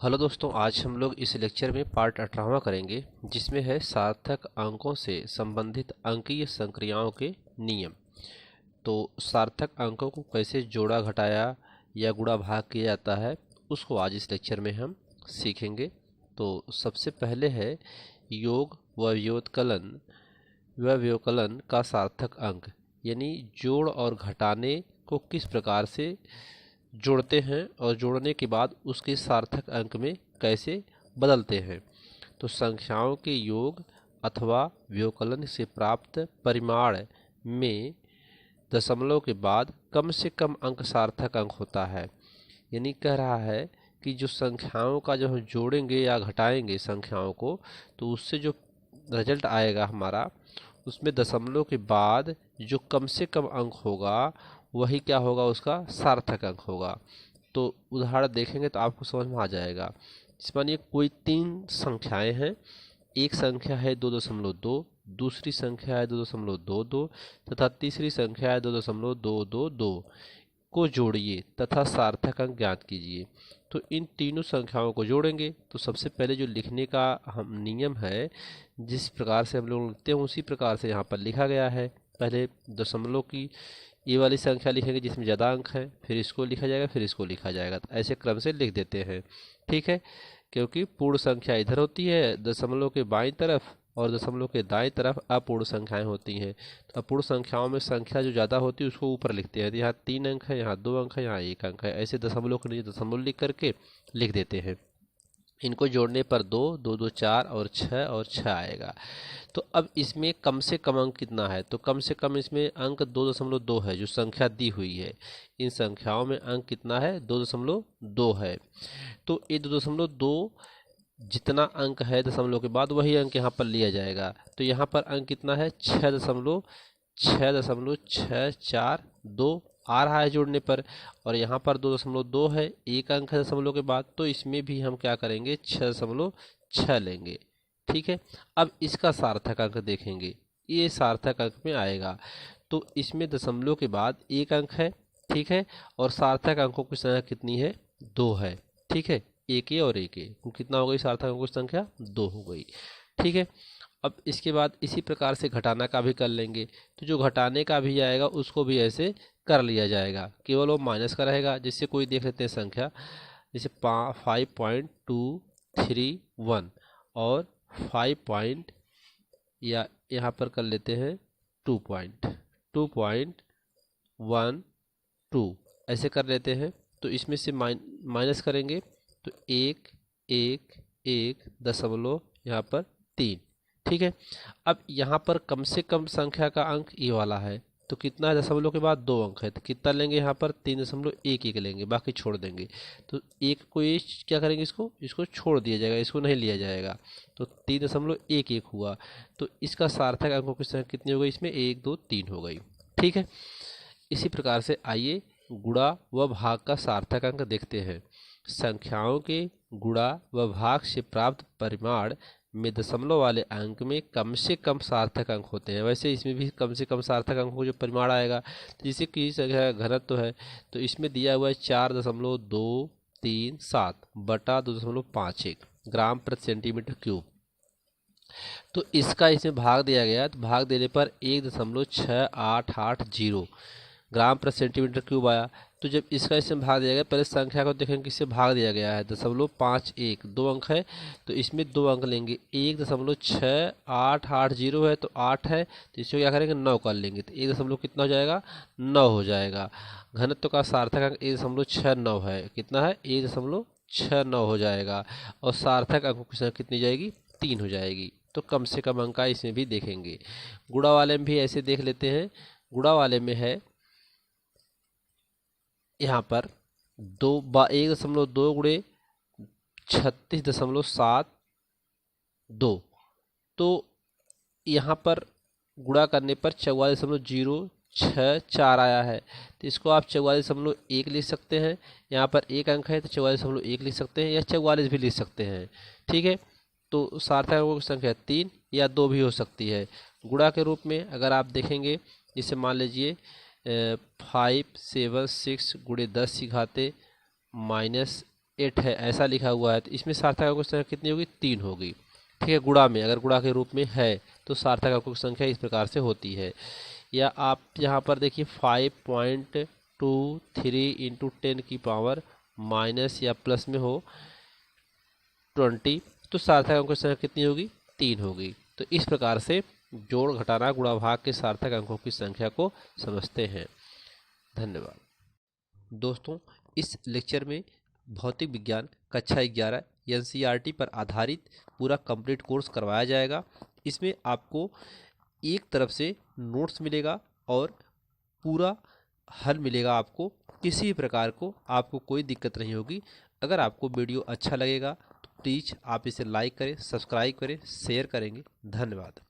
Hello दोस्तों, आज हम लोग इस लेक्चर में पार्ट 18वां करेंगे, जिसमें है सार्थक अंकों से संबंधित अंकीय संक्रियाओं के नियम। तो सार्थक अंकों को कैसे जोड़ा, घटाया या गुणा भाग किया जाता है, उसको आज इस लेक्चर में हम सीखेंगे। तो सबसे पहले है योग व व्युत्कलन का सार्थक अंक, यानी जोड़ और घटाने को किस प्रकार से जोड़ते हैं और जोड़ने के बाद उसके सार्थक अंक में कैसे बदलते हैं। तो संख्याओं के योग अथवा व्युत्कलन से प्राप्त परिमाण में दशमलव के बाद कम से कम अंक सार्थक अंक होता है। यानी कह रहा है कि जो संख्याओं का जब हम जोड़ेंगे या घटाएंगे संख्याओं को, तो उससे जो रिजल्ट आएगा हमारा, उसमें दशमलव के बाद जो कम से कम अंक होगा वही क्या होगा, उसका सार्थक अंक होगा। तो उदाहरण देखेंगे तो आपको समझ में आ जाएगा। इस मानिए कोई तीन संख्याएं हैं, एक संख्या है 2.2, दूसरी संख्या है 2.22 तथा तीसरी संख्या है 2.222 को जोड़िए तथा सार्थक अंक ज्ञात कीजिए। तो इन तीनों संख्याओं को जोड़ेंगे तो सबसे पहले जो लिखने का हम नियम है, जिस प्रकार से हम लोग लिखते हैं उसी प्रकार से यहाँ पर लिखा गया है। पहले दशमलव की ये वाली संख्या लिखेंगे जिसमें ज़्यादा अंक है, फिर इसको लिखा जाएगा, फिर इसको लिखा जाएगा। तो ऐसे क्रम से लिख देते हैं, ठीक है। क्योंकि पूर्ण संख्या इधर होती है दशमलव के बाईं तरफ और दशमलव के दाईं तरफ अपूर्ण संख्याएं होती हैं। तो अपूर्ण संख्याओं में संख्या जो ज़्यादा होती है उसको ऊपर लिखते हैं। यहाँ 3 अंक है, यहाँ 2 अंक है, यहाँ 1 अंक है। ऐसे दशमलव के नीचे दशमलव लिख करके लिख देते हैं। इनको जोड़ने पर 2, 2, 2, 4 और 6 आएगा। तो अब इसमें कम से कम अंक कितना है, तो कम से कम इसमें अंक 2.2 है, जो संख्या दी हुई है। इन संख्याओं में अंक कितना है, 2.2 है। तो ये 2.2 जितना अंक है दशमलव के बाद वही अंक यहाँ पर लिया जाएगा। तो यहाँ पर अंक कितना है, 6.642 आ रहा है जोड़ने पर, और यहाँ पर 2.2 है, एक अंक है दशमलव के बाद, तो इसमें भी हम क्या करेंगे, 6.6 लेंगे, ठीक है। अब इसका सार्थक अंक देखेंगे, ये सार्थक अंक में आएगा। तो इसमें दशमलव के बाद एक अंक है, ठीक है, और सार्थक अंकों की संख्या कितनी है, 2 है, ठीक है। एक ए और एक ए, तो कितना हो गई सार्थक अंकों की संख्या, 2 हो गई, ठीक है। अब इसके बाद इसी प्रकार से घटाना का भी कर लेंगे। तो जो घटाने का भी आएगा उसको भी ऐसे कर लिया जाएगा, केवल वो माइनस का रहेगा। जिससे कोई देख लेते हैं संख्या, जैसे 5.231 और 5 या यहाँ पर कर लेते हैं 2.12 ऐसे कर लेते हैं। तो इसमें से माइनस करेंगे तो 1 1 1 दशमलव यहाँ पर 3, ठीक है। अब यहाँ पर कम से कम संख्या का अंक ये वाला है, तो कितना है, दशमलव के बाद 2 अंक है, तो कितना लेंगे यहाँ पर, 3.11 लेंगे, बाकी छोड़ देंगे। तो एक को ये क्या करेंगे, इसको छोड़ दिया जाएगा, इसको नहीं लिया जाएगा। तो 3.11 हुआ। तो इसका सार्थक अंकों की संख्या कितनी हो गई, इसमें 1 2 3 हो गई, ठीक है। इसी प्रकार से आइए गुणा व भाग का सार्थक अंक देखते हैं। संख्याओं के गुणा व भाग से प्राप्त परिमाण में दशमलव वाले अंक में कम से कम सार्थक अंक होते हैं। वैसे इसमें भी कम से कम सार्थक अंक को जो परिमाण आएगा, तो जैसे कि संख्या घनत्व है, तो इसमें दिया हुआ है 4.237 बटा 2.51 ग्राम प्रति सेंटीमीटर क्यूब। तो इसका इसमें भाग दिया गया, तो भाग देने पर 1.6880 ग्राम प्रति सेंटीमीटर क्यूब आया। तो जब इसका इसमें भाग दिया गया, पहले संख्या को देखेंगे किससे भाग दिया गया है, 0.51, 2 अंक है, तो इसमें 2 अंक लेंगे। 1.6880 है तो 8 है, तो इसमें क्या करेंगे, 9 कर लेंगे, तो 1 कितना हो जाएगा, 9 हो जाएगा। घनत्व का सार्थक अंक 1.69 है, कितना है, 1.69 हो जाएगा। और सार्थक अंकों की संख्या कितनी जाएगी, 3 हो जाएगी। तो कम से कम अंक इसमें भी देखेंगे। गुणा वाले में भी ऐसे देख लेते हैं। गुणा वाले में है यहाँ पर 1.2 गुणे 36.72, तो यहाँ पर गुणा करने पर 44.064 आया है। तो इसको आप 44.1 लिख सकते हैं। यहाँ पर एक अंक है तो 44.1 लिख सकते हैं, या 44 भी लिख सकते हैं, ठीक है। तो सार्थक अंकों की संख्या 3 या 2 भी हो सकती है। गुणा के रूप में अगर आप देखेंगे, इसे मान लीजिए 5 7 6 गुणे 10 -8 8 है ऐसा लिखा हुआ है, तो इसमें सार्थक अंकों की संख्या कितनी होगी? 3 होगी। ठीक है, गुणा में, अगर गुणा के रूप में है तो सार्थक अंकों की संख्या इस प्रकार से होती है। या आप यहाँ पर देखिए 5.23 इंटू 10 की पावर माइनस या प्लस में हो 20, तो सार्थक अंकों की संख्या कितनी होगी? 3 होगी। तो इस प्रकार से जोड़, घटाना, गुणा, भाग के सार्थक अंकों की संख्या को समझते हैं। धन्यवाद दोस्तों। इस लेक्चर में भौतिक विज्ञान कक्षा 11 एनसीईआरटी पर आधारित पूरा कंप्लीट कोर्स करवाया जाएगा। इसमें आपको एक तरफ से नोट्स मिलेगा और पूरा हल मिलेगा। आपको किसी प्रकार को आपको कोई दिक्कत नहीं होगी। अगर आपको वीडियो अच्छा लगेगा तो प्लीज़ आप इसे लाइक करें, सब्सक्राइब करें, शेयर करेंगे। धन्यवाद।